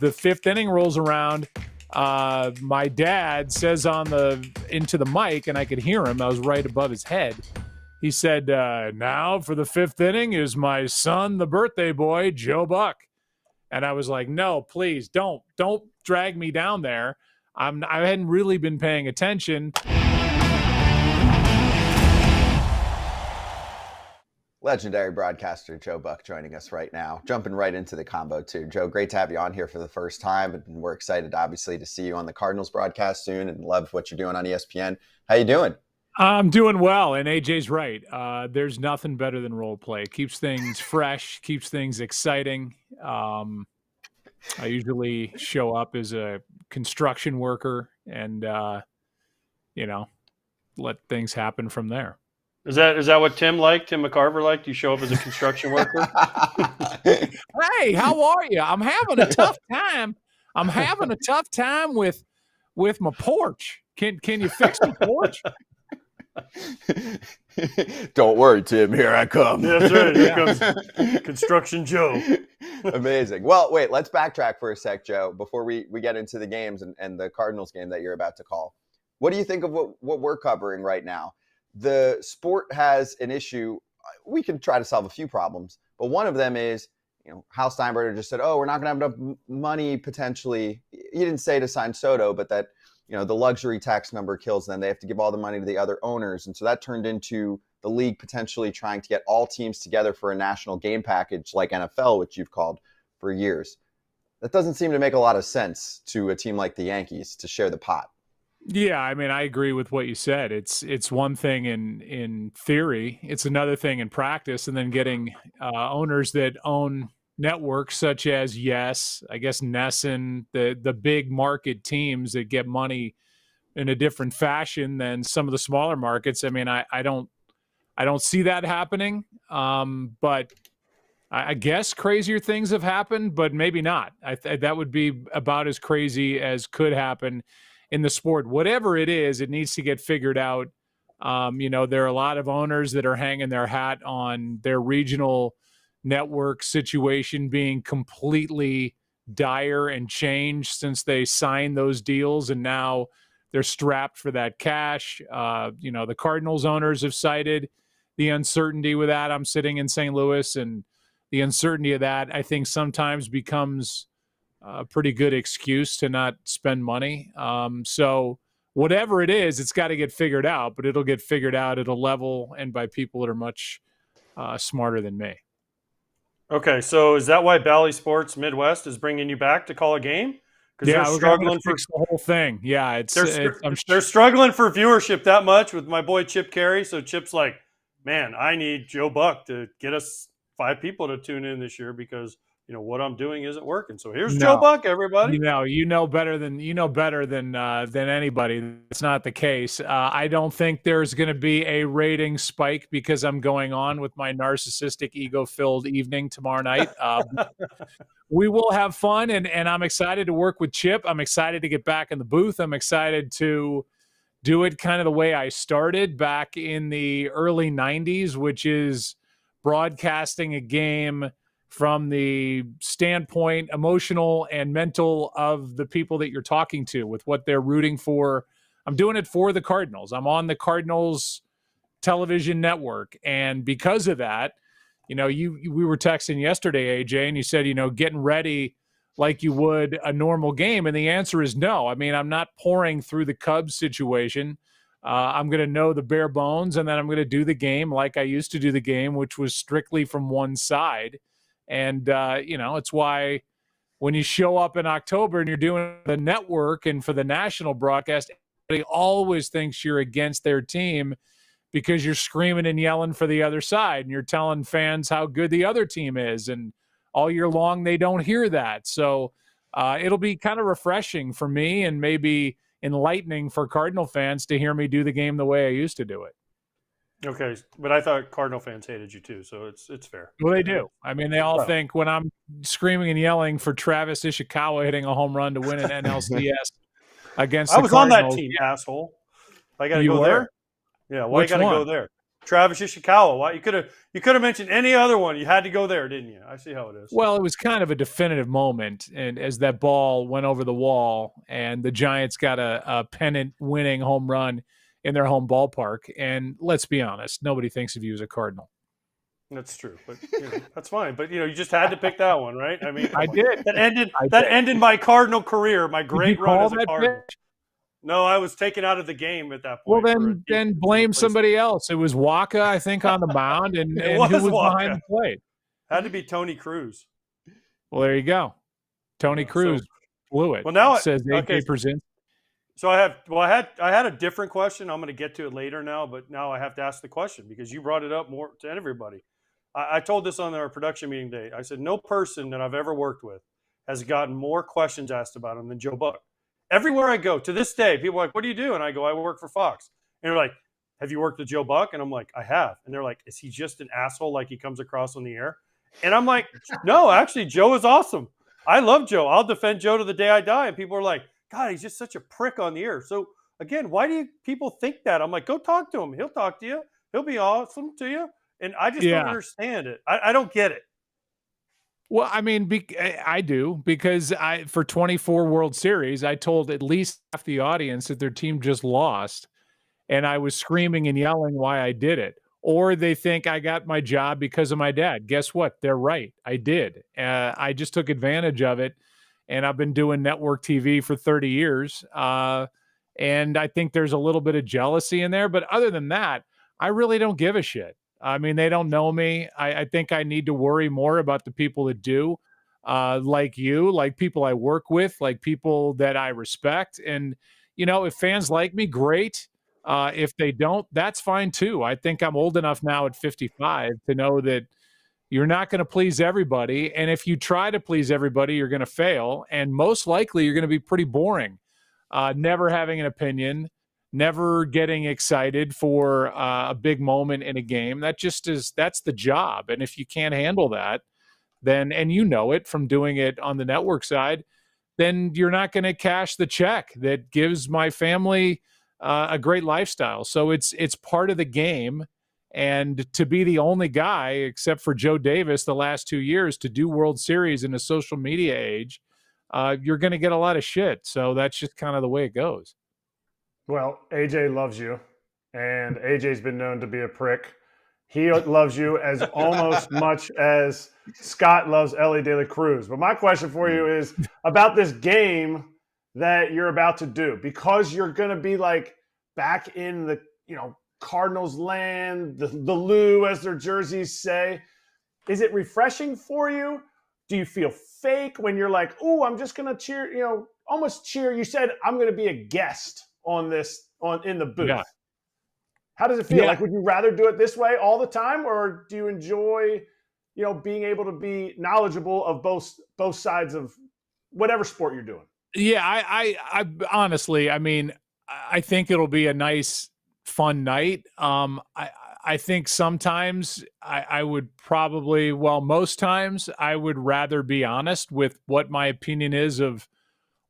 the fifth inning rolls around, my dad says into the mic, and I could hear him. I was right above his head. He said, now for the fifth inning is my son, the birthday boy, Joe Buck. And I was like, no, please don't drag me down there. I hadn't really been paying attention. Legendary broadcaster Joe Buck joining us right now, jumping right into the combo too. Joe, great to have you on here for the first time, and we're excited obviously to see you on the Cardinals broadcast soon, and love what you're doing on ESPN. How you doing? I'm doing well, and AJ's right. There's nothing better than role play. It keeps things fresh, keeps things exciting. I usually show up as a construction worker and let things happen from there. Is that what Tim McCarver liked? You show up as a construction worker? Hey, how are you? I'm having a tough time. with my porch. Can you fix the porch? Don't worry, Tim. Here I come. That's right. Here comes Construction Joe. Amazing. Well, wait, let's backtrack for a sec, Joe, before we get into the games and the Cardinals game that you're about to call. What do you think of what we're covering right now? The sport has an issue. We can try to solve a few problems, but one of them is, Hal Steinbrenner just said, we're not going to have enough money potentially. He didn't say to sign Soto, but that, the luxury tax number kills them. They have to give all the money to the other owners. And so that turned into the league potentially trying to get all teams together for a national game package like NFL, which you've called for years. That doesn't seem to make a lot of sense to a team like the Yankees to share the pot. Yeah, I mean, I agree with what you said. It's one thing in theory, it's another thing in practice, and then getting owners that own networks such as I guess NESN, the big market teams that get money in a different fashion than some of the smaller markets. I mean, I don't see that happening, but I guess crazier things have happened, but maybe not. That would be about as crazy as could happen in the sport. Whatever it is, it needs to get figured out. There are a lot of owners that are hanging their hat on their regional network situation being completely dire and changed since they signed those deals, and now they're strapped for that cash. The Cardinals owners have cited the uncertainty with that. I'm sitting in St. Louis, and the uncertainty of that, I think, sometimes becomes a pretty good excuse to not spend money. So whatever it is, it's got to get figured out, but it'll get figured out at a level and by people that are much smarter than me. Okay, so is that why Bally Sports Midwest is bringing you back to call a game? Because they're struggling for the whole thing. Yeah, they're struggling for viewership that much with my boy Chip Carey. So Chip's like, man, I need Joe Buck to get us 5 people to tune in this year because what I'm doing isn't working. So here's Joe Buck, everybody. You know better than anybody. It's not the case. I don't think there's going to be a rating spike because I'm going on with my narcissistic, ego-filled evening tomorrow night. We will have fun, and I'm excited to work with Chip. I'm excited to get back in the booth. I'm excited to do it kind of the way I started back in the early 90s, which is broadcasting a game from the standpoint, emotional and mental, of the people that you're talking to with what they're rooting for. I'm doing it for the Cardinals. I'm on the Cardinals television network. And because of that, we were texting yesterday, AJ, and you said, getting ready like you would a normal game. And the answer is no. I mean, I'm not pouring through the Cubs situation. I'm going to know the bare bones, and then I'm going to do the game like I used to do the game, which was strictly from one side. And, it's why when you show up in October and you're doing the network and for the national broadcast, everybody always thinks you're against their team because you're screaming and yelling for the other side and you're telling fans how good the other team is. And all year long, they don't hear that. So it'll be kind of refreshing for me and maybe enlightening for Cardinal fans to hear me do the game the way I used to do it. Okay, but I thought Cardinal fans hated you too, so it's fair. Well, they do. I mean, they all think when I'm screaming and yelling for Travis Ishikawa hitting a home run to win an NLCS against the Cardinals. I was on that team, asshole. I got to go there. Yeah, why you got to go there? Travis Ishikawa. Why you could have mentioned any other one. You had to go there, didn't you? I see how it is. Well, it was kind of a definitive moment, and as that ball went over the wall, and the Giants got a pennant-winning home run in their home ballpark. And let's be honest, nobody thinks of you as a Cardinal. That's true, but that's fine. But you just had to pick that one, right? I mean, I did. That ended my Cardinal career, my great run as a Cardinal. Pitch? No, I was taken out of the game at that Well, point. then blame somebody else. It was Waka, I think, on the mound, and who was behind the plate? Had to be Tony Cruz. Well, there you go. Tony Cruz blew it. Well, now it says AJ presents. So I had a different question. I'm going to get to it later now, but now I have to ask the question because you brought it up more to everybody. I told this on our production meeting day. I said no person that I've ever worked with has gotten more questions asked about him than Joe Buck. Everywhere I go to this day, people are like, "What do you do?" And I go, "I work for Fox." And they're like, "Have you worked with Joe Buck?" And I'm like, "I have." And they're like, "Is he just an asshole like he comes across on the air?" And I'm like, "No, actually, Joe is awesome. I love Joe. I'll defend Joe to the day I die." And people are like, "God, he's just such a prick on the air." So again, why do people think that? I'm like, go talk to him. He'll talk to you. He'll be awesome to you. And I just don't understand it. I don't get it. Well, I mean, I do, because for 24 World Series, I told at least half the audience that their team just lost, and I was screaming and yelling why I did it. Or they think I got my job because of my dad. Guess what? They're right. I did. I just took advantage of it, and I've been doing network TV for 30 years. And I think there's a little bit of jealousy in there. But other than that, I really don't give a shit. I mean, they don't know me. I think I need to worry more about the people that do, like you, like people I work with, like people that I respect. And, if fans like me, great. If they don't, that's fine too. I think I'm old enough now at 55 to know that you're not going to please everybody. And if you try to please everybody, you're going to fail. And most likely you're going to be pretty boring, never having an opinion, never getting excited for a big moment in a game. That's the job. And if you can't handle that, then, and it from doing it on the network side, then you're not going to cash the check that gives my family a great lifestyle. So it's part of the game. And to be the only guy, except for Joe Davis, the last 2 years, to do World Series in a social media age, you're going to get a lot of shit. So that's just kind of the way it goes. Well, AJ loves you, and AJ's been known to be a prick. He loves you as almost much as Scott loves Ellie De La Cruz. But my question for you is about this game that you're about to do, because you're going to be like back in the, Cardinals land, the Lou, as their jerseys say. Is it refreshing for you? Do you feel fake when you're like, "Oh, I'm just going to cheer," almost cheer? You said, "I'm going to be a guest in the booth." Yeah. How does it feel? Like, would you rather do it this way all the time, or do you enjoy, being able to be knowledgeable of both sides of whatever sport you're doing? Yeah, I honestly, I mean, I think it'll be a nice, fun night. I think sometimes I would probably, most times I would rather be honest with what my opinion is of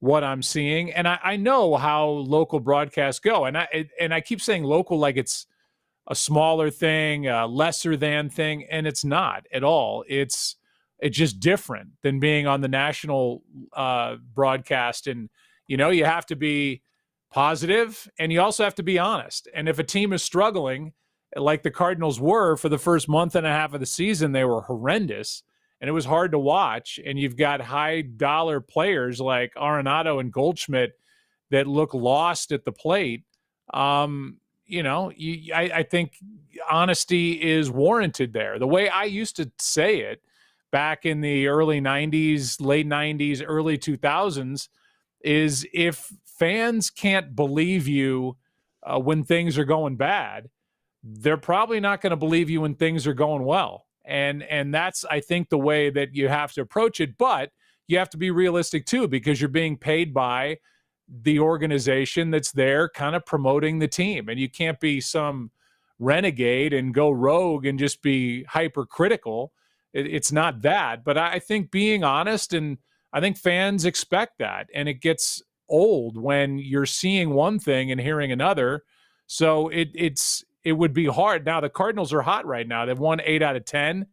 what I'm seeing. And I know how local broadcasts go. And I keep saying local like it's a smaller thing, a lesser than thing. And it's not at all. It's just different than being on the national broadcast. And, you have to be positive, and you also have to be honest. And if a team is struggling, like the Cardinals were for the first month and a half of the season, they were horrendous, and it was hard to watch. And you've got high dollar players like Arenado and Goldschmidt that look lost at the plate. I think honesty is warranted there. The way I used to say it back in the early 90s, late 90s, early 2000s is, if fans can't believe you when things are going bad, they're probably not going to believe you when things are going well. And that's, I think, the way that you have to approach it. But you have to be realistic too, because you're being paid by the organization that's there kind of promoting the team. And you can't be some renegade and go rogue and just be hypercritical. It's not that. But I think being honest, and I think fans expect that. And it gets old when you're seeing one thing and hearing another. So it's it would be hard. Now the Cardinals are hot right now. They've won 8 out of 10.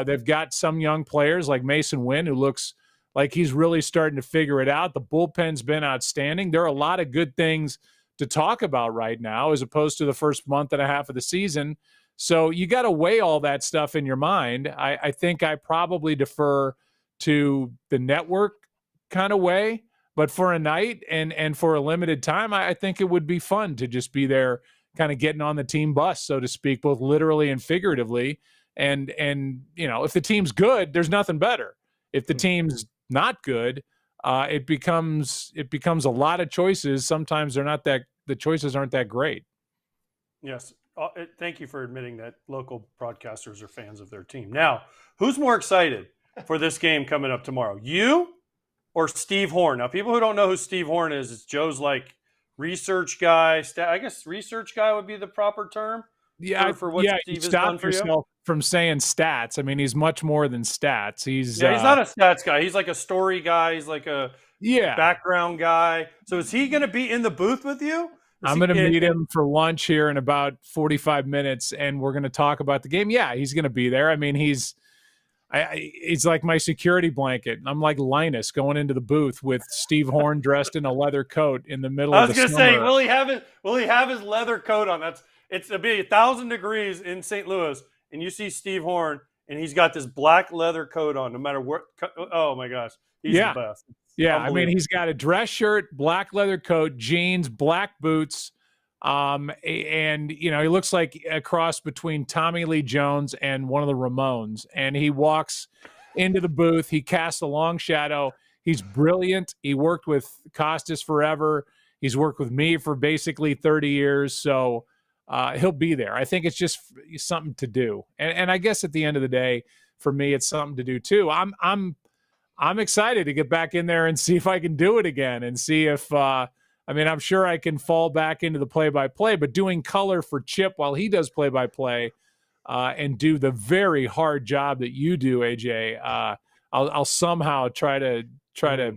They've got some young players like Mason Wynn, who looks like he's really starting to figure it out. The bullpen's been outstanding. There are a lot of good things to talk about right now as opposed to the first month and a half of the season. So you got to weigh all that stuff in your mind. I think I probably defer to the network kind of way, but for a night and for a limited time, I think it would be fun to just be there kind of getting on the team bus, so to speak, both literally and figuratively. And if the team's good, there's nothing better. If the team's not good, it becomes a lot of choices. Sometimes the choices aren't that great. Yes. Thank you for admitting that local broadcasters are fans of their team. Now, who's more excited for this game coming up tomorrow? You or Steve Horn? Now, people who don't know who Steve Horn is, it's Joe's like research guy. I guess research guy would be the proper term. Yeah, for what Steve has done for you. From saying stats. I mean, he's much more than stats. He's not a stats guy. He's like a story guy. He's like a background guy. So is he going to be in the booth with you? I'm going to meet him for lunch here in about 45 minutes, and we're going to talk about the game. Yeah, he's going to be there. I mean, he's like my security blanket. I'm like Linus going into the booth with Steve Horn dressed in a leather coat in the middle of the summer. I was going to say, will he have his leather coat on? It'll be 1,000 degrees in St. Louis, and you see Steve Horn, and he's got this black leather coat on, no matter what. Oh my gosh, he's the best. Yeah, I mean, he's got a dress shirt, black leather coat, jeans, black boots, and he looks like a cross between Tommy Lee Jones and one of the Ramones. And he walks into the booth. He casts a long shadow. He's brilliant. He worked with Costas forever. He's worked with me for basically 30 years. So he'll be there. I think it's just something to do. And I guess at the end of the day, for me, it's something to do too. I'm excited to get back in there and see if I can do it again and see if I'm sure I can fall back into the play-by-play, but doing color for Chip while he does play-by-play and do the very hard job that you do, AJ, I'll somehow try to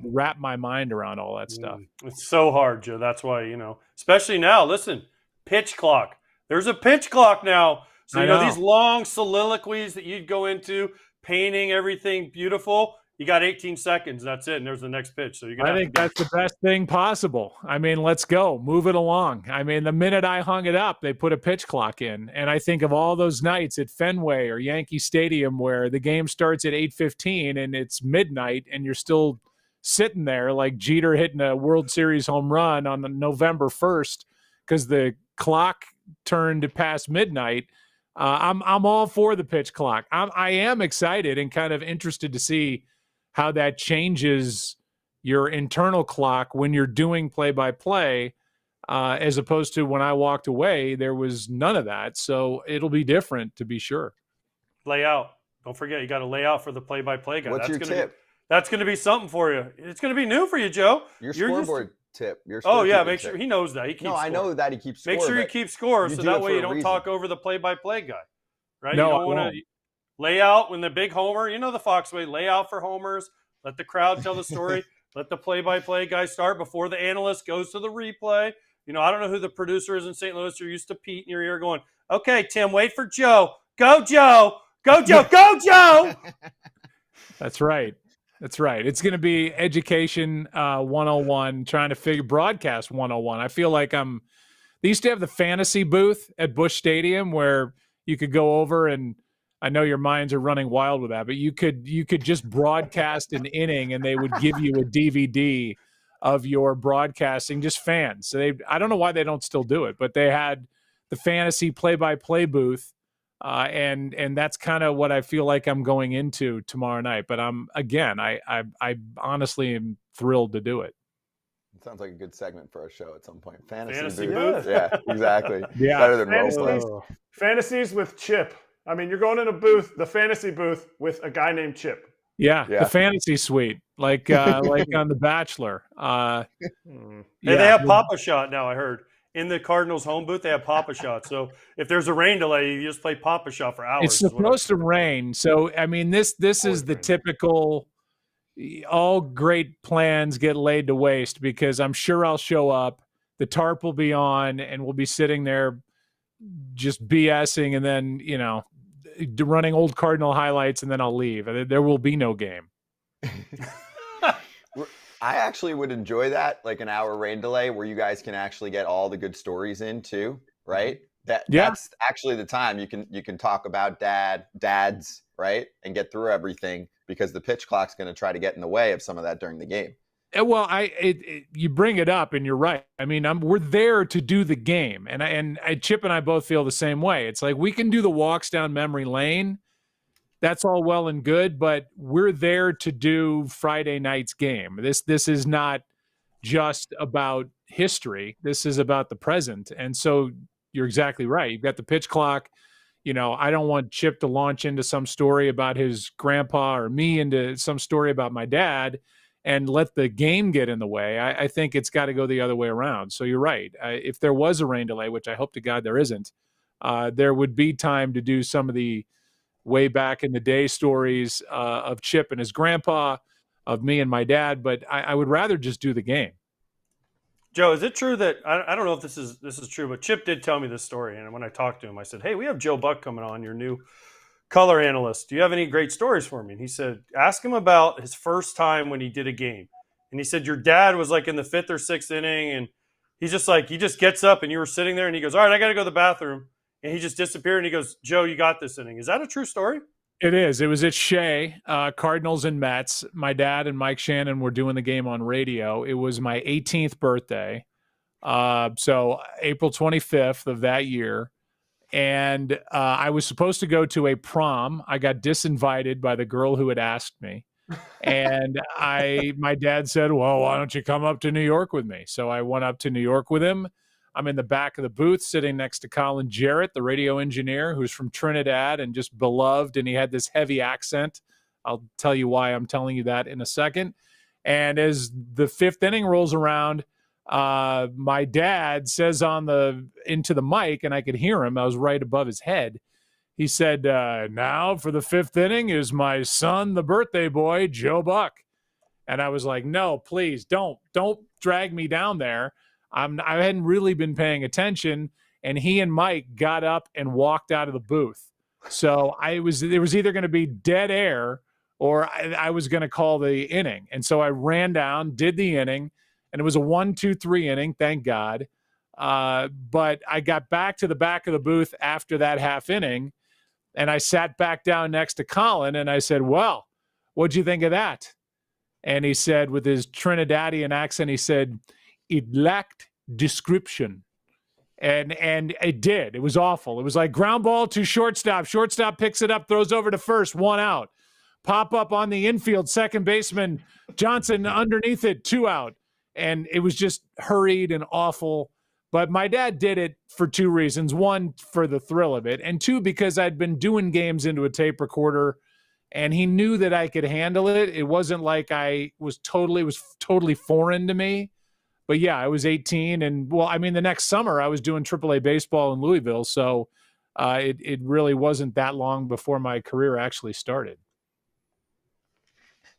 wrap my mind around all that stuff. It's so hard, Joe. That's why, especially now, listen, pitch clock. There's a pitch clock now. So, these long soliloquies that you'd go into, painting everything beautiful, you got 18 seconds. That's it. And there's the next pitch. So I think that's the best thing possible. I mean, let's go. Move it along. I mean, the minute I hung it up, they put a pitch clock in. And I think of all those nights at Fenway or Yankee Stadium where the game starts at 8:15 and it's midnight and you're still sitting there like Jeter hitting a World Series home run on November 1st because the clock turned past midnight. I'm all for the pitch clock. I am excited and kind of interested to see how that changes your internal clock when you're doing play-by-play, as opposed to when I walked away, there was none of that. So it'll be different to be sure. Layout. Don't forget, you got to lay out for the play-by-play guy. What's your tip? That's going to be something for you. It's going to be new for you, Joe. Your scoreboard tip. Make sure he knows that. He keeps score. I know that he keeps score. Make sure he keeps score so that way you don't talk over the play-by-play guy. Right? No, you don't want to lay out when the big homer, the Fox way, lay out for homers, let the crowd tell the story, let the play-by-play guy start before the analyst goes to the replay. I don't know who the producer is in St. Louis. You're used to Pete in your ear going, okay, Tim, wait for Joe. Go, Joe. Go, Joe. Go, Joe. That's right. It's going to be education 101, trying to broadcast 101. I feel like they used to have the fantasy booth at Busch Stadium where you could go over and I know your minds are running wild with that, but you could just broadcast an inning and they would give you a DVD of your broadcasting, just fans. So I don't know why they don't still do it, but they had the fantasy play-by-play booth. And that's kind of what I feel like I'm going into tomorrow night. But I honestly am thrilled to do it. It sounds like a good segment for a show at some point. Fantasy booth. Yeah, exactly. Yeah. Better than role play. Fantasies with Chip. I mean, you're going in a booth, the fantasy booth, with a guy named Chip. Yeah. The fantasy suite, like on The Bachelor. They have Papa Shot now, I heard. In the Cardinals home booth, they have Papa Shot. So if there's a rain delay, you just play Papa Shot for hours. It's supposed to rain. So, I mean, this is the typical all great plans get laid to waste because I'm sure I'll show up. The tarp will be on and we'll be sitting there just BSing and then, running old Cardinal highlights, and then I'll leave. There will be no game. I actually would enjoy that, like an hour rain delay where you guys can actually get all the good stories in too, right? That's actually the time you can talk about dads, right? And get through everything, because the pitch clock's going to try to get in the way of some of that during the game. Well, you bring it up, and you're right. I mean, we're there to do the game, and Chip and I both feel the same way. It's like we can do the walks down memory lane. That's all well and good, but we're there to do Friday night's game. This is not just about history. This is about the present. And so you're exactly right. You've got the pitch clock. I don't want Chip to launch into some story about his grandpa or me into some story about my dad and let the game get in the way. I think it's got to go the other way around. So you're right. If there was a rain delay, which I hope to God there isn't, there would be time to do some of the way back in the day stories of Chip and his grandpa, of me and my dad, but I would rather just do the game. Joe, is it true that I don't know if this is true, but Chip did tell me this story, and when I talked to him, I said, "Hey, we have Joe Buck coming on, your new color analyst. Do you have any great stories for me?" And he said, "Ask him about his first time when he did a game." And he said, "Your dad was like in the 5th or 6th inning, and he just gets up, and you were sitting there, and he goes, 'All right, I got to go to the bathroom.' And he just disappeared, and he goes, 'Joe, you got this inning.'" Is that a true story? It is. It was at Shea, Cardinals and Mets. My dad and Mike Shannon were doing the game on radio. It was my 18th birthday. So April 25th of that year. And I was supposed to go to a prom. I got disinvited by the girl who had asked me. And my dad said, "Well, why don't you come up to New York with me?" So I went up to New York with him. I'm in the back of the booth sitting next to Colin Jarrett, the radio engineer, who's from Trinidad and just beloved. And he had this heavy accent. I'll tell you why I'm telling you that in a second. And as the 5th inning rolls around, my dad says into the mic, and I could hear him. I was right above his head. He said, "Now for the 5th inning is my son, the birthday boy, Joe Buck." And I was like, "No, please don't drag me down there." I hadn't really been paying attention, and he and Mike got up and walked out of the booth. So there was either going to be dead air or I was going to call the inning. And so I ran down, did the inning, and it was a 1-2-3 inning, thank God. But I got back to the back of the booth after that half inning, and I sat back down next to Colin, and I said, "Well, what'd you think of that?" And he said, with his Trinidadian accent, he said, "It lacked description." And it did. It was awful. It was like ground ball to shortstop. Shortstop picks it up, throws over to first, 1 out. Pop up on the infield, second baseman Johnson underneath it, 2 out. And it was just hurried and awful. But my dad did it for 2 reasons. 1, for the thrill of it. And 2, because I'd been doing games into a tape recorder and he knew that I could handle it. It wasn't like it was totally foreign to me. But yeah, I was 18, and the next summer I was doing AAA baseball in Louisville, so it really wasn't that long before my career actually started.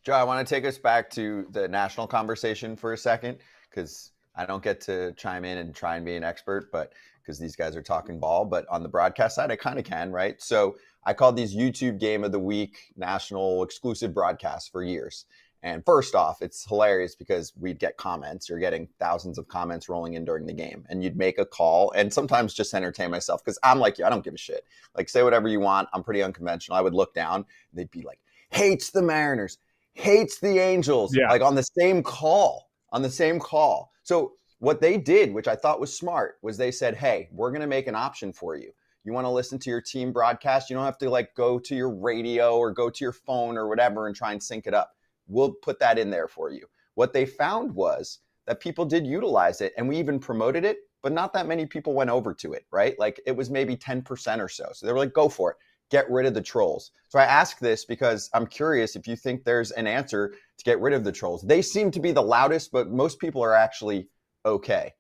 Joe, I want to take us back to the national conversation for a second, because I don't get to chime in and try and be an expert, but because these guys are talking ball. But on the broadcast side, I kind of can, right? So I called these YouTube Game of the Week national exclusive broadcasts for years. And first off, it's hilarious because we'd get comments. You're getting thousands of comments rolling in during the game. And you'd make a call and sometimes just entertain myself because I'm like you. I don't give a shit. Like, say whatever you want. I'm pretty unconventional. I would look down and they'd be like, hates the Mariners, hates the Angels. Yeah. Like on the same call. So what they did, which I thought was smart, was they said, hey, we're going to make an option for you. You want to listen to your team broadcast? You don't have to like go to your radio or go to your phone or whatever and try and sync it up. We'll put that in there for you. What they found was that people did utilize it, and we even promoted it, but not that many people went over to it, right? Like it was maybe 10% or so. So they were like, go for it. Get rid of the trolls. So I ask this because I'm curious if you think there's an answer to get rid of the trolls. They seem to be the loudest, but most people are actually okay.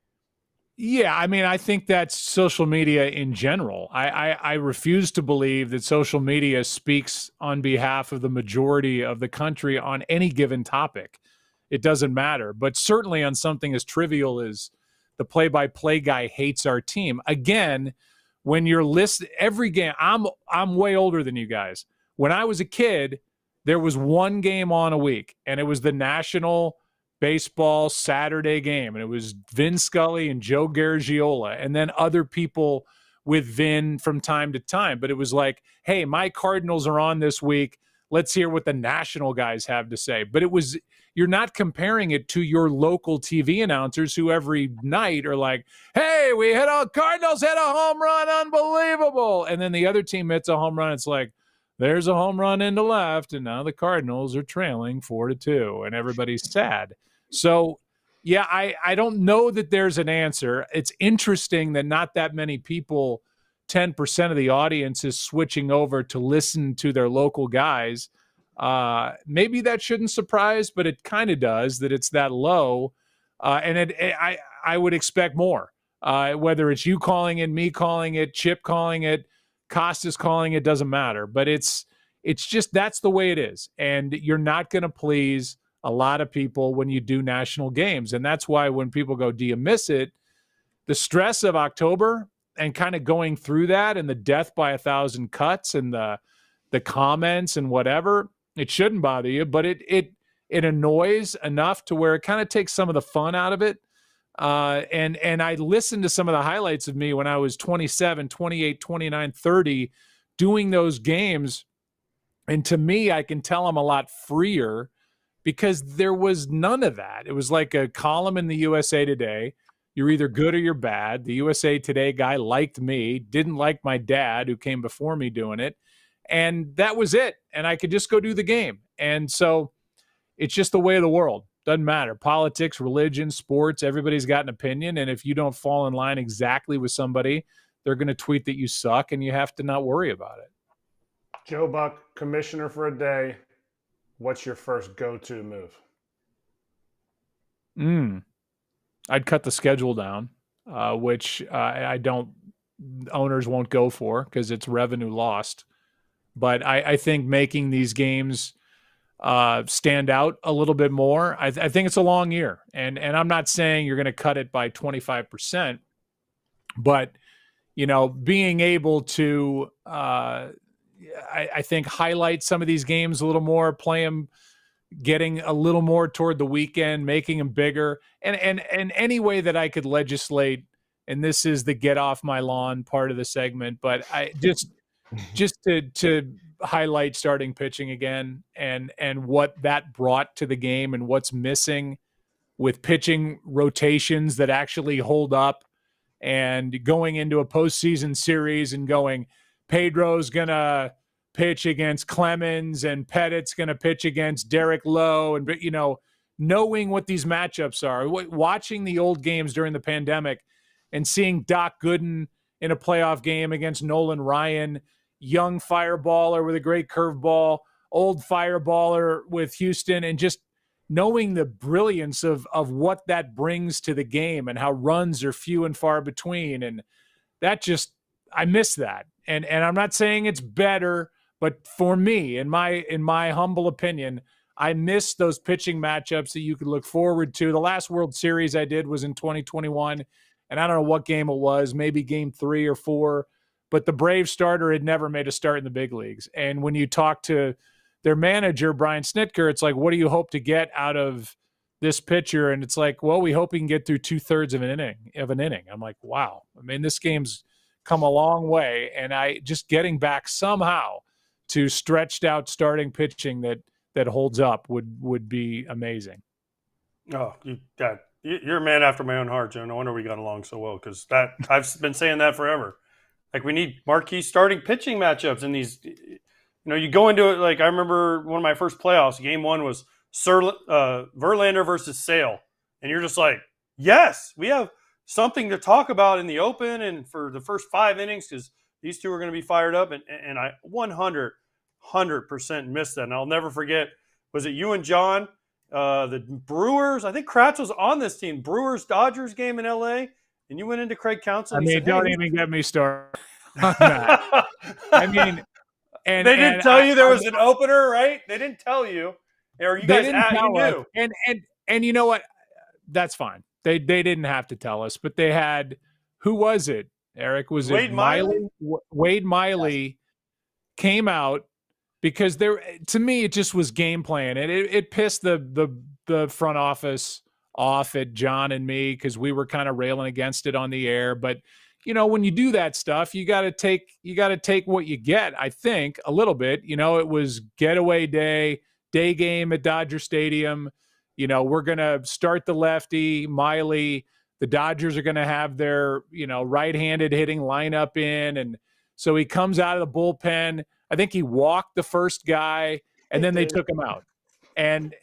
Yeah, I mean, I think that's social media in general. I refuse to believe that social media speaks on behalf of the majority of the country on any given topic. It doesn't matter. But certainly on something as trivial as the play-by-play guy hates our team. Again, when you're listening every game. I'm way older than you guys. When I was a kid, there was one game on a week, and it was the National Baseball Saturday game, and it was Vin Scully and Joe Garagiola, and then other people with Vin from time to time. But it was like, hey, my Cardinals are on this week. Let's hear what the national guys have to say. But you're not comparing it to your local TV announcers who every night are like, hey, Cardinals hit a home run, unbelievable. And then the other team hits a home run. It's like, there's a home run into left, and now the Cardinals are trailing 4-2, and everybody's sad. So, yeah, I don't know that there's an answer. It's interesting that not that many people, 10% of the audience, is switching over to listen to their local guys. Maybe that shouldn't surprise, but it kind of does that it's that low. And I would expect more, whether it's you calling it, me calling it, Chip calling it, Costas calling it, doesn't matter. But it's just that's the way it is. And you're not going to please a lot of people when you do national games. And that's why when people go, do you miss it? The stress of October and kind of going through that and the death by 1,000 cuts and the comments and whatever, it shouldn't bother you, but it annoys enough to where it kind of takes some of the fun out of it. And I listened to some of the highlights of me when I was 27, 28, 29, 30 doing those games. And to me, I can tell I'm a lot freer because there was none of that. It was like a column in the USA Today. You're either good or you're bad. The USA Today guy liked me, didn't like my dad who came before me doing it. And that was it. And I could just go do the game. And so it's just the way of the world. Doesn't matter. Politics, religion, sports, everybody's got an opinion. And if you don't fall in line exactly with somebody, they're going to tweet that you suck and you have to not worry about it. Joe Buck, commissioner for a day. What's your first go-to move? I'd cut the schedule down, which owners won't go for because it's revenue lost. But I think making these games stand out a little bit more. I think it's a long year, and I'm not saying you're going to cut it by 25%, but being able to I think highlight some of these games a little more, play them, getting a little more toward the weekend, making them bigger, and any way that I could legislate. And this is the get off my lawn part of the segment, but I just to highlight starting pitching again and what that brought to the game and what's missing with pitching rotations that actually hold up, and going into a postseason series and going, Pedro's going to pitch against Clemens and Pettit's going to pitch against Derek Lowe. And, knowing what these matchups are, watching the old games during the pandemic and seeing Doc Gooden in a playoff game against Nolan Ryan, young fireballer with a great curveball, old fireballer with Houston, and just knowing the brilliance of what that brings to the game and how runs are few and far between. And that just, I miss that. And I'm not saying it's better, but for me, in my humble opinion, I miss those pitching matchups that you could look forward to. The last World Series I did was in 2021, and I don't know what game it was, maybe game 3 or 4, but the Braves starter had never made a start in the big leagues. And when you talk to their manager, Brian Snitker, it's like, what do you hope to get out of this pitcher? And it's like, well, we hope he can get through 2/3 of an inning. I'm like, wow. I mean, this game's come a long way, and I just getting back somehow to stretched out starting pitching that holds up would be amazing. Oh, you're a man after my own heart, Joe. No wonder we got along so well, because I've been saying that forever. Like, we need marquee starting pitching matchups in these. You go into it, like, I remember one of my first playoffs, game 1 was Verlander versus Sale, and you're just like, yes, we have something to talk about in the open and for the first 5 innings, because these two are going to be fired up. And I 100% missed that. And I'll never forget, was it you and John, the Brewers? I think Kratz was on this team, Brewers-Dodgers game in L.A., and you went into Craig Counsell. I mean, don't even get me started on that. I mean, and they didn't tell you there was an opener, right? They didn't tell you. Or you guys knew. And you know what? That's fine. They didn't have to tell us, but they had, who was it? Eric, was it Wade Miley? Wade Miley came out because to me it just was game plan, and it pissed the front office off at John and me because we were kind of railing against it on the air. But when you do that stuff, you got to take what you get. I think a little bit. It was getaway day game at Dodger Stadium. We're gonna start the lefty Miley. The Dodgers are gonna have their right-handed hitting lineup in, and so he comes out of the bullpen. I think he walked the first guy, and then they took him out. And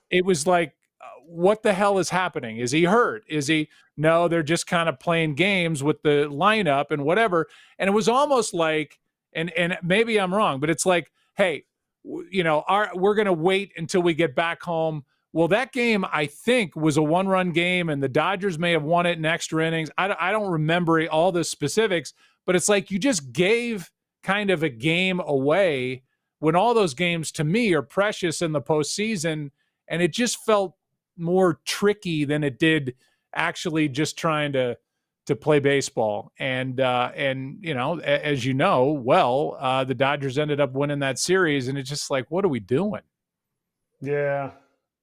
it was like, what the hell is happening? Is he hurt? No, they're just kind of playing games with the lineup and whatever. And it was almost like, and maybe I'm wrong, but it's like, hey, we're going to wait until we get back home. Well, that game, I think, was a one-run game, and the Dodgers may have won it in extra innings. I don't remember all the specifics, but it's like you just gave kind of a game away when all those games, to me, are precious in the postseason, and it just felt more tricky than it did actually just trying to play baseball. And as you know, the Dodgers ended up winning that series, and it's just like, what are we doing? Yeah.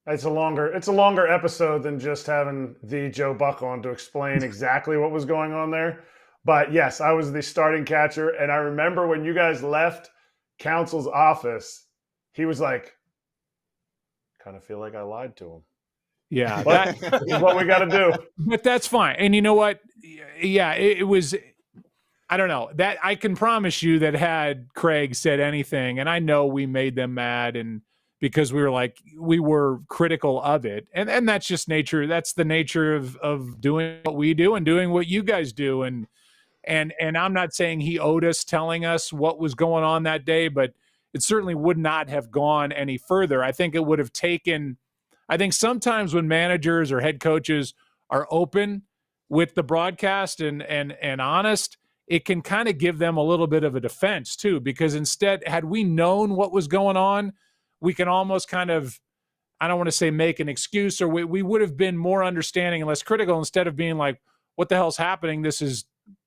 It's a longer episode than just having the Joe Buck on to explain exactly what was going on there. But yes, I was the starting catcher, and I remember when you guys left Council's office, he was like, kind of feel like I lied to him. Yeah, But this is what we got to do. But that's fine. And you know what? Yeah, it was. I don't know that I can promise you that had Craig said anything, and I know we made them mad, and because we were critical of it, and that's just nature. That's the nature of doing what we do and doing what you guys do, and I'm not saying he owed us telling us what was going on that day, but it certainly would not have gone any further. I think it would have taken. I think sometimes when managers or head coaches are open with the broadcast and honest, it can kind of give them a little bit of a defense too, because instead, had we known what was going on, we can almost kind of, I don't want to say make an excuse, or we would have been more understanding and less critical instead of being like, what the hell's happening? This is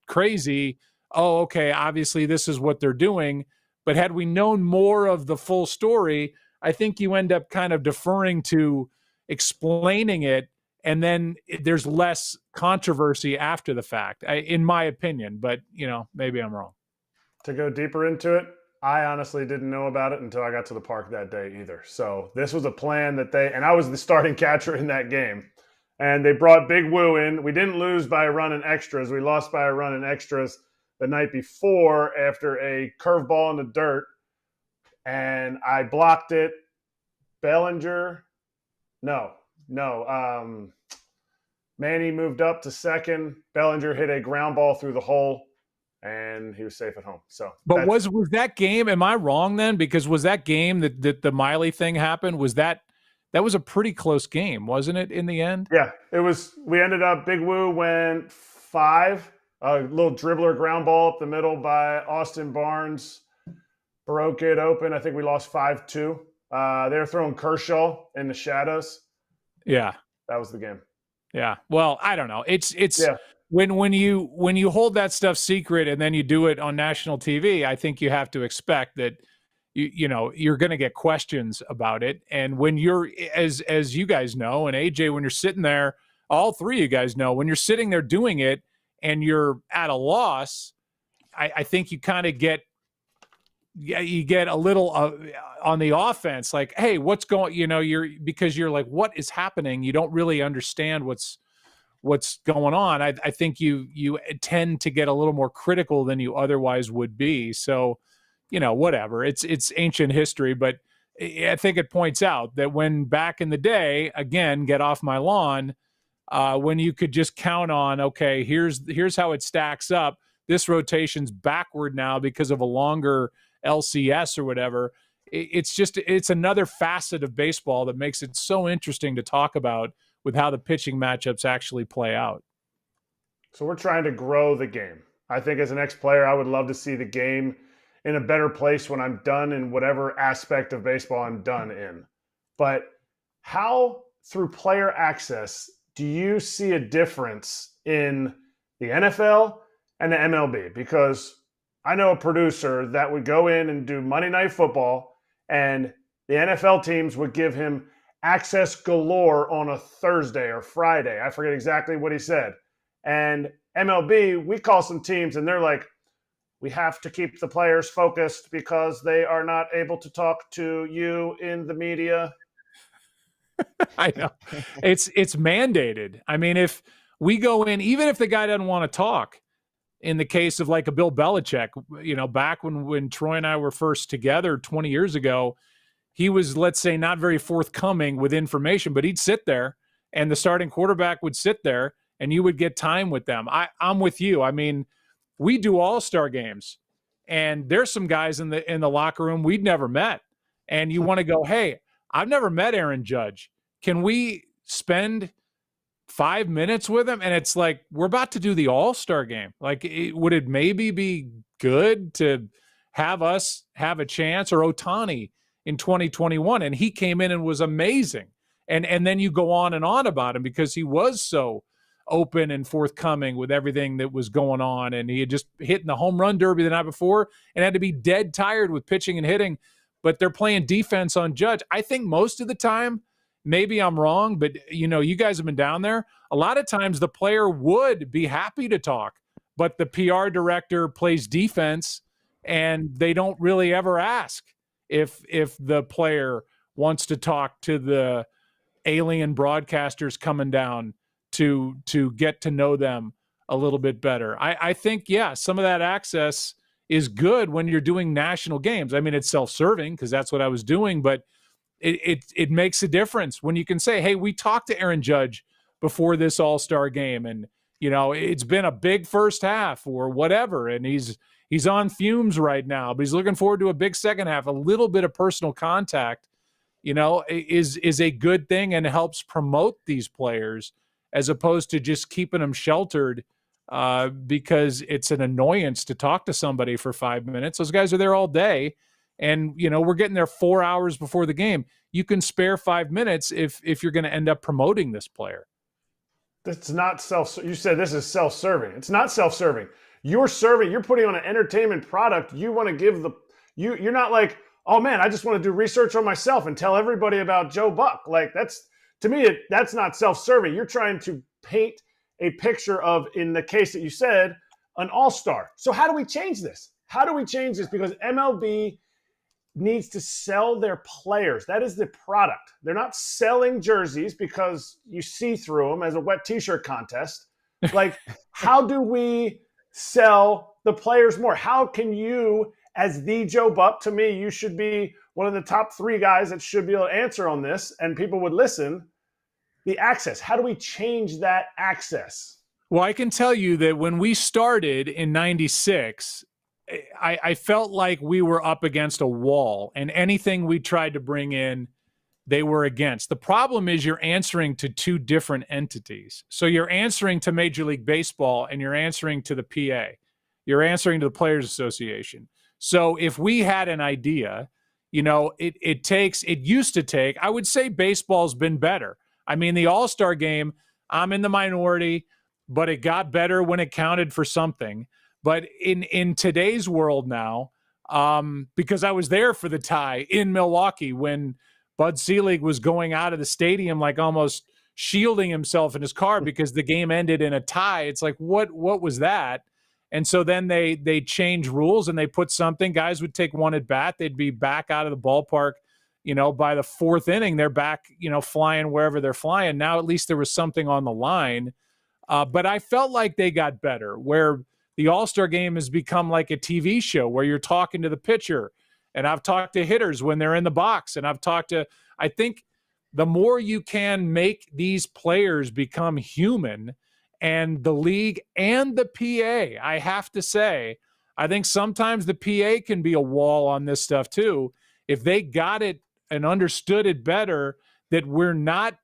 crazy. Oh, okay. Obviously this is what they're doing. But had we known more of the full story, I think you end up kind of deferring to explaining it, and then there's less controversy after the fact, in my opinion. But, maybe I'm wrong. To go deeper into it, I honestly didn't know about it until I got to the park that day either. So this was a plan that and I was the starting catcher in that game. And they brought Big Woo in. We didn't lose by a run in extras. We lost by a run in extras the night before after a curveball in the dirt. And I blocked it. Bellinger, Manny moved up to second. Bellinger hit a ground ball through the hole, and he was safe at home. So, but was that game? Am I wrong then? Because was that game that the Miley thing happened? Was that was a pretty close game, wasn't it? In the end, yeah, it was. We ended up. Big Woo went 5. A little dribbler ground ball up the middle by Austin Barnes broke it open. I think we lost 5-2. They were throwing Kershaw in the shadows. Yeah, that was the game. Yeah. Well, I don't know. It's when you hold that stuff secret and then you do it on national TV, I think you have to expect that you're going to get questions about it. And when you're, as you guys know, and AJ, when you're sitting there, all three of you guys know, when you're sitting there doing it and you're at a loss, I think you kind of get a little on the offense, like, hey, what's going, because you're like, what is happening? You don't really understand what's going on. I think you tend to get a little more critical than you otherwise would be. So, whatever, it's ancient history, but I think it points out that when back in the day, again, get off my lawn, when you could just count on, okay, here's how it stacks up. This rotation's backward now because of a longer LCS or whatever. It's another facet of baseball that makes it so interesting to talk about with how the pitching matchups actually play out. So we're trying to grow the game. I think as an ex-player, I would love to see the game in a better place when I'm done in whatever aspect of baseball I'm done in. But how, through player access, do you see a difference in the NFL and the MLB, because I know a producer that would go in and do Monday Night Football, and the NFL teams would give him access galore on a Thursday or Friday. I forget exactly what he said. And MLB, we call some teams and they're like, we have to keep the players focused because they are not able to talk to you in the media. I know. It's mandated. I mean, if we go in, even if the guy doesn't want to talk, in the case of like a Bill Belichick, back when Troy and I were first together 20 years ago, he was, let's say, not very forthcoming with information, but he'd sit there and the starting quarterback would sit there and you would get time with them. I'm with you. I mean, we do all-star games and there's some guys in the locker room we'd never met. And you want to go, hey, I've never met Aaron Judge. Can we spend 5 minutes with him? And it's like, we're about to do the all-star game. Like, would it maybe be good to have us have a chance, or Ohtani in 2021? And he came in and was amazing. And then you go on and on about him because he was so open and forthcoming with everything that was going on. And he had just hit in the home run derby the night before and had to be dead tired with pitching and hitting, but they're playing defense on Judge. I think most of the time, maybe I'm wrong, but you guys have been down there. A lot of times the player would be happy to talk, but the PR director plays defense and they don't really ever ask if the player wants to talk to the alien broadcasters coming down to get to know them a little bit better. I think, yeah, some of that access is good when you're doing national games. I mean, it's self-serving because that's what I was doing, but it makes a difference when you can say, hey, we talked to Aaron Judge before this all-star game, and it's been a big first half or whatever, and he's on fumes right now, but he's looking forward to a big second half. A little bit of personal contact is a good thing and helps promote these players, as opposed to just keeping them sheltered because it's an annoyance to talk to somebody for 5 minutes. Those guys are there all day. And, we're getting there 4 hours before the game. You can spare 5 minutes if you're going to end up promoting this player. That's not you said this is self-serving. It's not self-serving. You're putting on an entertainment product. You want to give you're not like, oh man, I just want to do research on myself and tell everybody about Joe Buck. Like, to me, that's not self-serving. You're trying to paint a picture of, in the case that you said, an all-star. So how do we change this? Because MLB needs to sell their players. That is the product. They're not selling jerseys because you see through them as a wet t-shirt contest. Like, how do we sell the players more? How can you, as the Joe Buck, to me, you should be one of the top 3 guys that should be able to answer on this and people would listen. The access. How do we change that access? Well, I can tell you that when we started in 96, I felt like we were up against a wall, and anything we tried to bring in, they were against. The problem is you're answering to 2 different entities. So you're answering to Major League Baseball and you're answering to the PA. You're answering to the Players Association. So if we had an idea, it used to take, I would say baseball's been better. I mean, the All-Star game, I'm in the minority, but it got better when it counted for something. But in today's world now, because I was there for the tie in Milwaukee when Bud Selig was going out of the stadium, like almost shielding himself in his car because the game ended in a tie. It's like, what was that? And so then they changed rules and they put something. Guys would take one at bat. They'd be back out of the ballpark. By the 4th inning, they're back, flying wherever they're flying. Now, at least there was something on the line. But I felt like they got better, where the All-Star game has become like a TV show where you're talking to the pitcher. And I've talked to hitters when they're in the box. And I think the more you can make these players become human, and the league and the PA, I have to say, I think sometimes the PA can be a wall on this stuff too. If they got it and understood it better, that we're not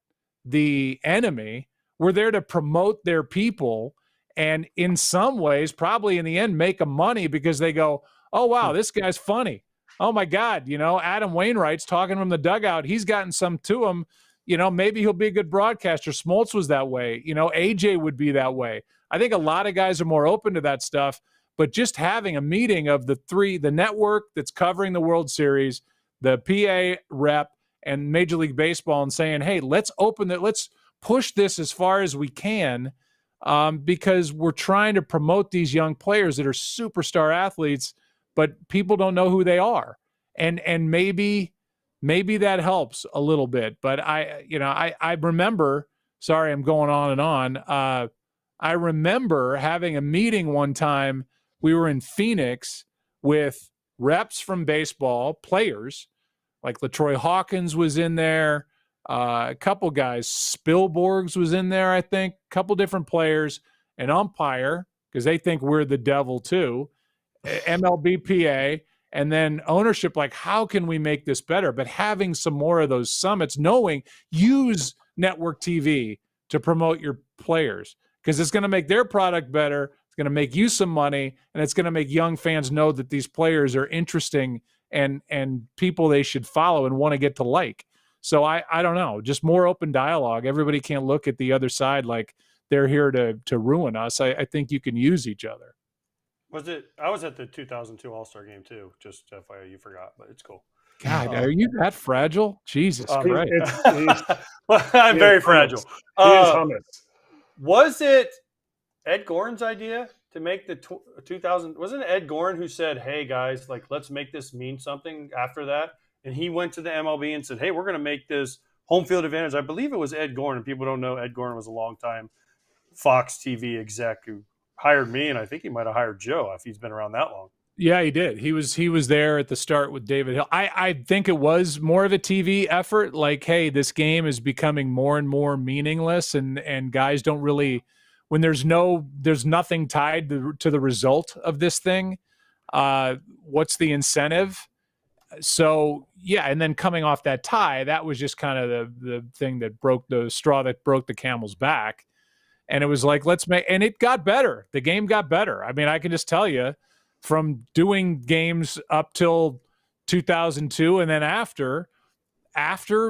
the enemy, we're there to promote their people. And in some ways, probably in the end, make them money because they go, oh, wow, this guy's funny. Oh, my God, Adam Wainwright's talking from the dugout. He's gotten some to him. maybe he'll be a good broadcaster. Smoltz was that way. AJ would be that way. I think a lot of guys are more open to that stuff, but just having a meeting of the network that's covering the World Series, the PA rep, and Major League Baseball, and saying, hey, let's push this as far as we can, because we're trying to promote these young players that are superstar athletes, but people don't know who they are. And maybe that helps a little bit. But I remember, sorry, I'm going on and on. I remember having a meeting one time. We were in Phoenix with reps from baseball, players, like LaTroy Hawkins was in there, a couple guys, Spielborgs was in there, I think, a couple different players, an umpire, because they think we're the devil too, MLBPA, and then ownership, like, how can we make this better? But having some more of those summits, use network TV to promote your players, because it's going to make their product better. It's going to make you some money, and it's going to make young fans know that these players are interesting and people they should follow and want to get to like. So I don't know, just more open dialogue. Everybody can't look at the other side like they're here to ruin us. I think you can use each other. I was at the 2002 All-Star game too, just FYI, you forgot, but it's cool. God, are you that fragile? Jesus Christ. I'm very fragile. He is hummus. Was it Ed Goren's idea to make the 2000? Wasn't it Ed Goren who said, hey guys, like, let's make this mean something after that? And he went to the MLB and said, hey, we're going to make this home field advantage. I believe it was Ed Goren. And people don't know Ed Goren was a longtime Fox TV exec who hired me, and I think he might have hired Joe if he's been around that long. Yeah, he did. He was there at the start with David Hill. I think it was more of a TV effort. Like, hey, this game is becoming more and more meaningless, and guys don't really, when there's nothing tied to the result of this thing. What's the incentive? So yeah, and then coming off that tie, that was just kind of the thing that broke the straw that broke the camel's back. And it was like, and it got better. The game got better. I mean, I can just tell you, from doing games up till 2002, and then after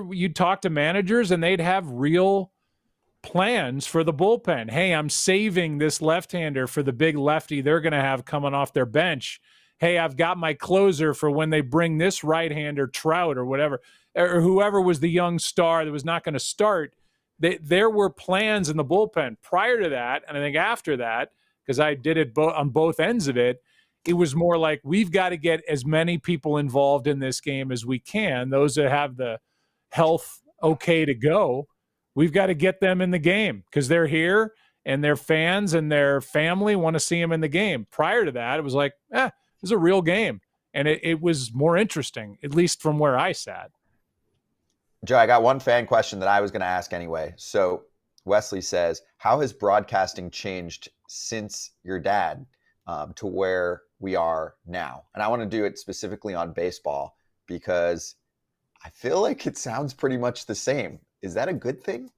you'd talk to managers and they'd have real plans for the bullpen. Hey, I'm saving this left-hander for the big lefty they're going to have coming off their bench. Hey, I've got my closer for when they bring this right-hander, Trout or whatever, or whoever was the young star that was not going to start. There were plans in the bullpen prior to that, and I think after that, because I did it on both ends of it, it was more like, we've got to get as many people involved in this game as we can. Those that have the health okay to go, we've got to get them in the game because they're here and their fans and their family want to see them in the game. Prior to that, it was like, it was a real game, and it was more interesting, at least from where I sat. Joe, I got one fan question that I was going to ask anyway. So Wesley says, how has broadcasting changed since your dad to where we are now? And I want to do it specifically on baseball because I feel like it sounds pretty much the same. Is that a good thing?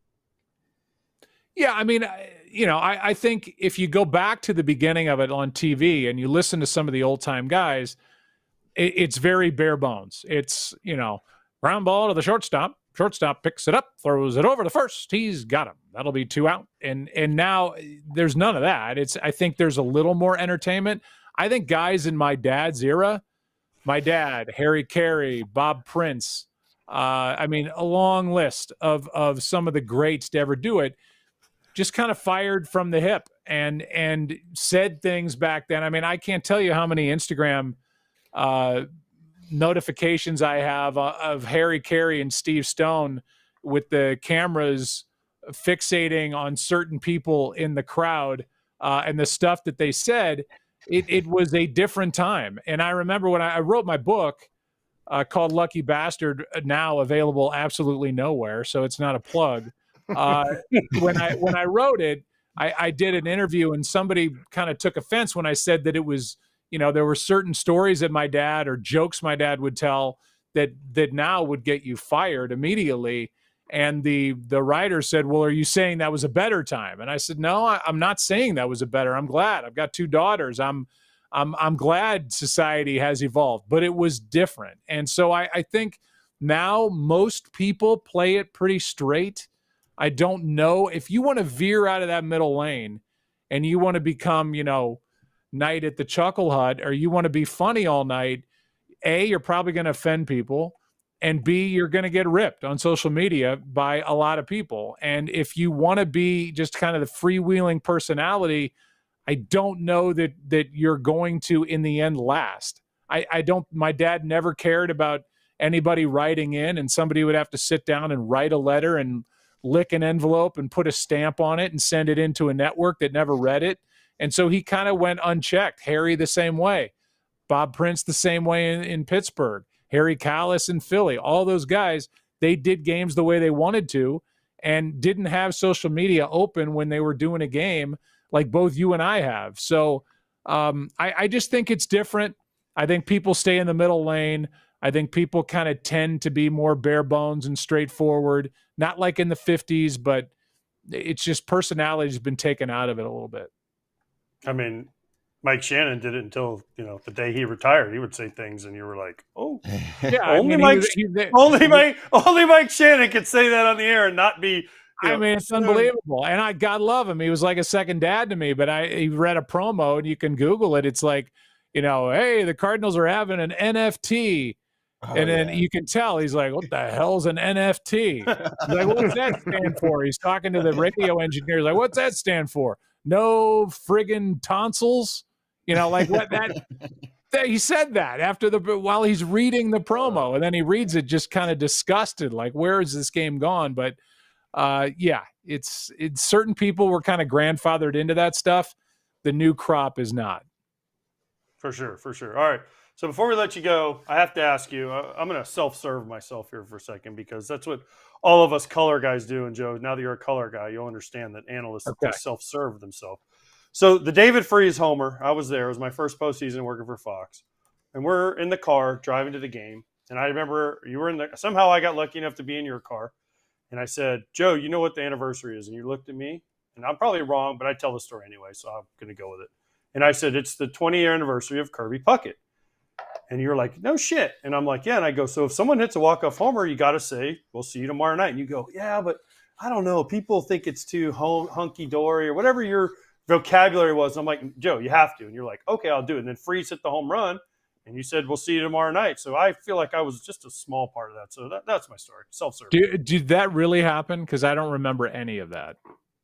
Yeah, I mean, I think if you go back to the beginning of it on TV and you listen to some of the old-time guys, it's very bare bones. It's, ground ball to the shortstop. Shortstop picks it up, throws it over to first. He's got him. That'll be 2 out. And now there's none of that. I think there's a little more entertainment. I think guys in my dad's era, my dad, Harry Carey, Bob Prince, a long list of some of the greats to ever do it, just kind of fired from the hip and said things back then. I mean, I can't tell you how many Instagram notifications I have of Harry Carey and Steve Stone with the cameras fixating on certain people in the crowd and the stuff that they said. It was a different time. And I remember when I wrote my book called Lucky Bastard, now available absolutely nowhere, so it's not a plug. When I wrote it, I did an interview and somebody kind of took offense when I said that it was, there were certain stories that my dad or jokes my dad would tell that now would get you fired immediately. And the writer said, well, are you saying that was a better time? And I said, no, I'm not saying that was a better. I'm glad. I've got 2 daughters. I'm glad society has evolved, but it was different. And so I think Now, most people play it pretty straight. I don't know if you want to veer out of that middle lane and you want to become, Knight at the Chuckle Hut, or you want to be funny all night. A, you're probably going to offend people, and B, you're going to get ripped on social media by a lot of people. And if you want to be just kind of the freewheeling personality, I don't know that you're going to, in the end, last. I don't. My dad never cared about anybody writing in, and somebody would have to sit down and write a letter and lick an envelope and put a stamp on it and send it into a network that never read it. And so he kind of went unchecked. Harry the same way. Bob Prince the same way in Pittsburgh. Harry Callis in Philly. All those guys, they did games the way they wanted to and didn't have social media open when they were doing a game like both you and I have. So I just think it's different. I think people stay in the middle lane. I think people kind of tend to be more bare bones and straightforward, not like in the 50s, but it's just personality has been taken out of it a little bit. I mean, Mike Shannon did it until, the day he retired. He would say things and you were like, oh, yeah, only Mike Shannon could say that on the air and not be. It's unbelievable. And God love him. He was like a second dad to me, but he read a promo and you can Google it. It's like, hey, the Cardinals are having an NFT. And then you can tell he's like, what the hell's an NFT? He's like, what's that stand for? He's talking to the radio engineer. Like, what's that stand for? No friggin' tonsils? Like what that he said that while he's reading the promo, and then he reads it just kind of disgusted, like, where is this game gone? But it's certain people were kind of grandfathered into that stuff. The new crop is not. For sure. All right. So before we let you go, I have to ask you, I'm going to self-serve myself here for a second because that's what all of us color guys do. And Joe, now that you're a color guy, you'll understand that analysts self-serve themselves. So the David Freese homer, I was there. It was my first postseason working for Fox. And we're in the car driving to the game. And I remember you were somehow I got lucky enough to be in your car. And I said, Joe, you know what the anniversary is? And you looked at me, and I'm probably wrong, but I tell the story anyway, so I'm going to go with it. And I said, it's the 20-year anniversary of Kirby Puckett. And you're like, no shit. And I'm like, yeah. And I go, so if someone hits a walk-off homer, you got to say, we'll see you tomorrow night. And you go, yeah, but I don't know. People think it's too hunky-dory or whatever your vocabulary was. And I'm like, Joe, you have to. And you're like, okay, I'll do it. And then Freese hit the home run. And you said, we'll see you tomorrow night. So I feel like I was just a small part of that. So that's my story. Self-serving. Did that really happen? Because I don't remember any of that.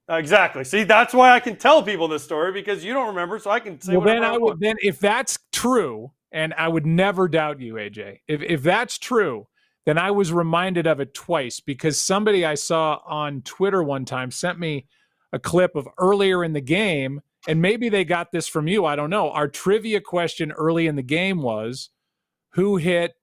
Exactly. See, that's why I can tell people this story, because you don't remember, so I can say whatever I want. Then if that's true, and I would never doubt you, AJ, if that's true, then I was reminded of it twice, because somebody I saw on Twitter one time sent me a clip of earlier in the game, and maybe they got this from you. I don't know. Our trivia question early in the game was, who hit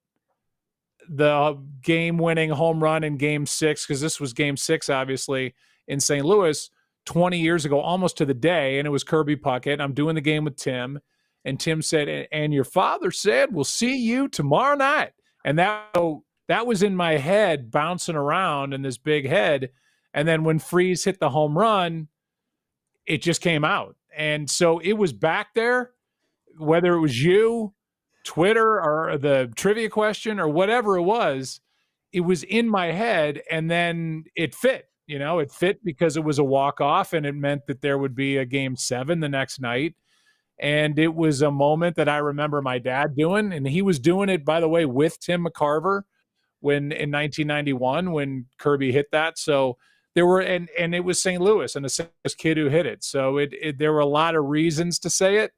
the game-winning home run in Game 6, because this was Game 6, obviously, in St. Louis 20 years ago, almost to the day, and it was Kirby Puckett. I'm doing the game with Tim, and Tim said, and your father said, we'll see you tomorrow night. And that was in my head, bouncing around in this big head. And then when Freese hit the home run, it just came out. And so it was back there, whether it was you, Twitter, or the trivia question, or whatever it was in my head, and then it fit. It fit because it was a walk-off, and it meant that there would be a Game 7 the next night. And it was a moment that I remember my dad doing, and he was doing it, by the way, with Tim McCarver in 1991 when Kirby hit that. So there were, and it was St. Louis, and a St. Louis kid who hit it. So there were a lot of reasons to say it,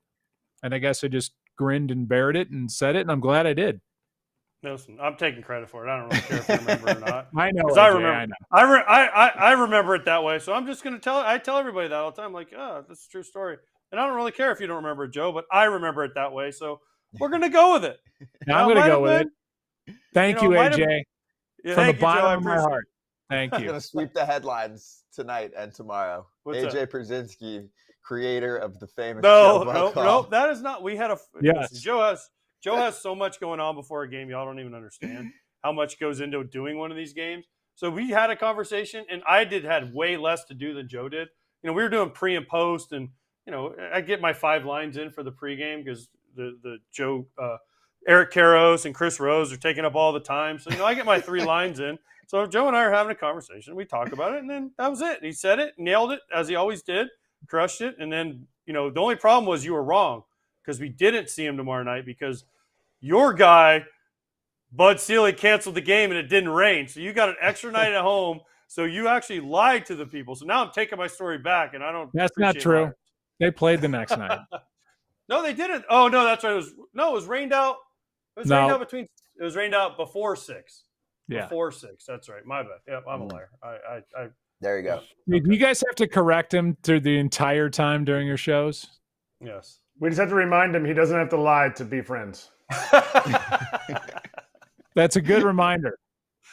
and I guess I just grinned and bared it and said it, and I'm glad I did. Listen, I'm taking credit for it. I don't really care if you remember it or not. I know. I remember. I remember it that way. So I'm just going to tell. I tell everybody that all the time. Like, this is a true story, and I don't really care if you don't remember it, Joe. But I remember it that way. So we're going to go with it. I'm going to go with it. Thank you, AJ. From the bottom of my heart. Thank you. I'm going to sweep the headlines tonight and tomorrow. AJ Pierzynski, creator of the famous. No. That is not. We had a. Yes. Listen, Joe has so much going on before a game. Y'all don't even understand how much goes into doing one of these games. So we had a conversation, and I had way less to do than Joe did. We were doing pre and post, and I get my 5 lines in for the pregame because the Joe Eric Karros and Chris Rose are taking up all the time. So, I get my 3 lines in. So Joe and I are having a conversation. We talk about it, and then that was it. And he said it, nailed it, as he always did, crushed it. And then, the only problem was you were wrong because we didn't see him tomorrow night because your guy, Bud Seeley, canceled the game and it didn't rain. So you got an extra night at home. So you actually lied to the people. So now I'm taking my story back, and I don't. That's not true. Liars. They played the next night. No, they didn't. Oh no, that's right. It was rained out. It was rained out before 6. Yeah. Before 6. That's right. My bad. Yep, I'm a liar. I There you go. Do you guys have to correct him through the entire time during your shows? Yes. We just have to remind him he doesn't have to lie to be friends. That's a good reminder.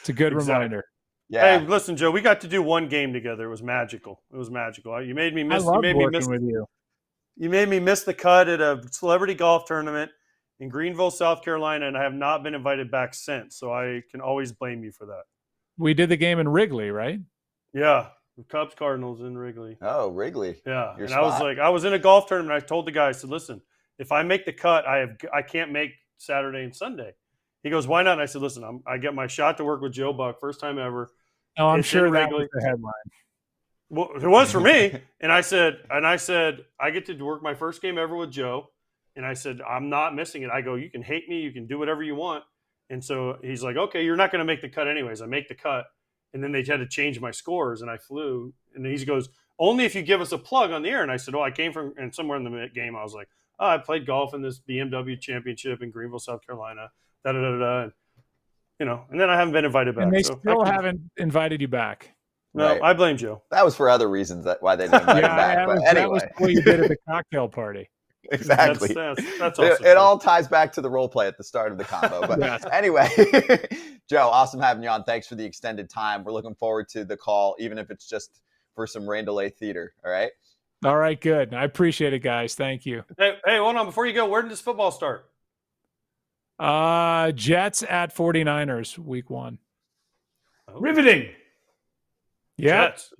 It's a good reminder. Yeah. Hey, listen, Joe, we got to do one game together. It was magical. You made me miss. I love working with you. You made me miss the cut at a celebrity golf tournament in Greenville, South Carolina, and I have not been invited back since. So I can always blame you for that. We did the game in Wrigley, right? Yeah, the Cubs Cardinals in Wrigley. Oh, Wrigley. Yeah, and I was in a golf tournament. I told the guy, I said, "Listen, if I make the cut, I can't make Saturday and Sunday." He goes, "Why not?" And I said, "Listen, I get my shot to work with Joe Buck, first time ever." Oh, I'm sure that was the headline. Well, it was for me. And I said, I get to work my first game ever with Joe. And I said, I'm not missing it. I go, you can hate me, you can do whatever you want. And so he's like, okay, you're not going to make the cut anyways. I make the cut. And then they had to change my scores, and I flew. And he goes, only if you give us a plug on the air. And I said, I came from, and somewhere in the game, I was like, I played golf in this BMW championship in Greenville, South Carolina, and then I haven't been invited back. And they still haven't invited you back. No, right. I blame Joe. That was for other reasons why they didn't invite him back. That was what you did at the cocktail party. Exactly. That's it all ties back to the role play at the start of the combo. But anyway, Joe, awesome having you on. Thanks for the extended time. We're looking forward to the call, even if it's just for some rain delay theater. All right? All right, good. I appreciate it, guys. Thank you. Hey, hold on. Before you go, where did this football start? Jets at 49ers, week 1. Oh. Riveting. Yeah. Jets.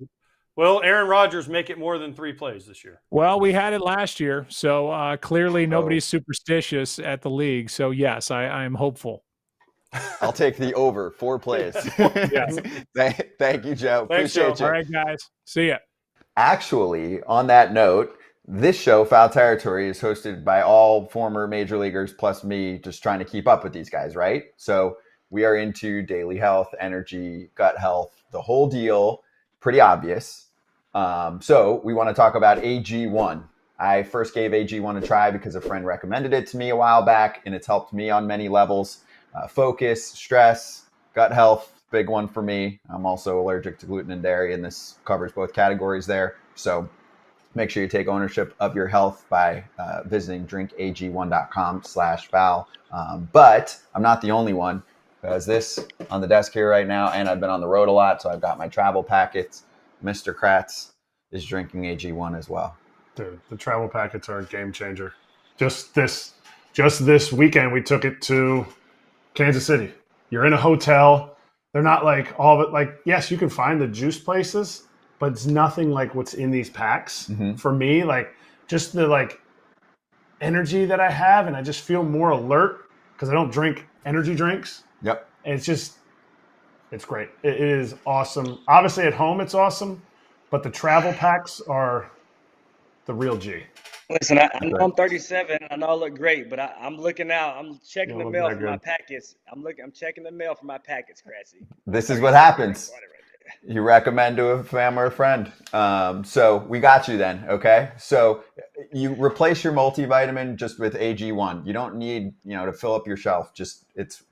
Will Aaron Rodgers make it more than 3 plays this year? Well, we had it last year, so clearly nobody's superstitious at the league. So, yes, I am hopeful. I'll take the over 4 plays. Yes. Thank you, Joe. Thanks, Appreciate Joe. you. All right, guys. See ya. Actually, on that note, this show, Foul Territory, is hosted by all former major leaguers plus me, just trying to keep up with these guys, right? So we are into daily health, energy, gut health, the whole deal. Pretty obvious. So we want to talk about AG1. I first gave AG1 a try because a friend recommended it to me a while back, and it's helped me on many levels. Focus, stress, gut health, big one for me. I'm also allergic to gluten and dairy, and this covers both categories there. So make sure you take ownership of your health by visiting drinkag1.com/foul. But I'm not the only one, because this on the desk here right now, and I've been on the road a lot, so I've got my travel packets. Mr. Kratz is drinking AG1 as well. Dude, the travel packets are a game changer. Just this weekend, we took it to Kansas City. You're in a hotel. They're not like all of it. Like, yes, you can find the juice places, but it's nothing like what's in these packs. Mm-hmm. For me, like just the energy that I have, and I just feel more alert because I don't drink energy drinks. Yep. And it's great. It is awesome. Obviously at home it's awesome, but the travel packs are the real G. Listen, I know I'm 37. I know I look great, but I'm looking out. I'm checking the mail for my packets. I'm checking the mail for my packets, Crassy. This is what happens. You recommend to a family or a friend. So we got you then, okay? So you replace your multivitamin just with AG1. You don't need, to fill up your shelf. It's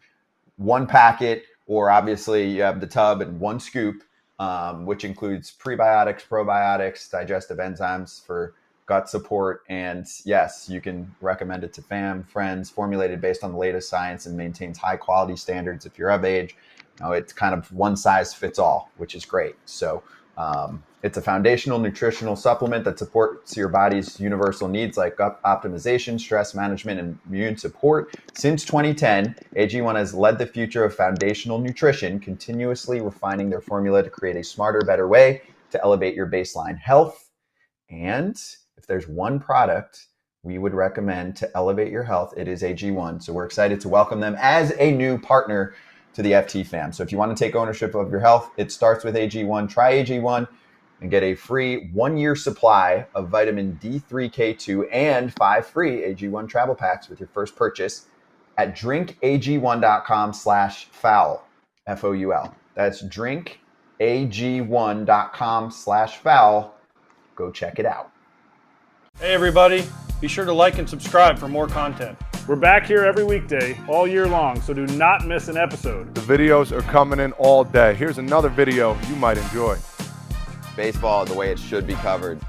1 packet, or obviously you have the tub and 1 scoop, which includes prebiotics, probiotics, digestive enzymes for gut support. And yes, you can recommend it to friends, formulated based on the latest science and maintains high quality standards if you're of age. It's kind of one size fits all, which is great. So it's a foundational nutritional supplement that supports your body's universal needs like gut optimization, stress management, and immune support. Since 2010, AG1 has led the future of foundational nutrition, continuously refining their formula to create a smarter, better way to elevate your baseline health. And if there's one product we would recommend to elevate your health, it is AG1. So we're excited to welcome them as a new partner to the FT fam. So if you want to take ownership of your health, it starts with AG1. Try AG1 and get a free 1-year supply of vitamin D3K2 and 5 free AG1 travel packs with your first purchase at drinkag1.com/foul, F-O-U-L. That's drinkag1.com/foul. Go check it out. Hey everybody, be sure to like and subscribe for more content. We're back here every weekday, all year long, so do not miss an episode. The videos are coming in all day. Here's another video you might enjoy. Baseball the way it should be covered.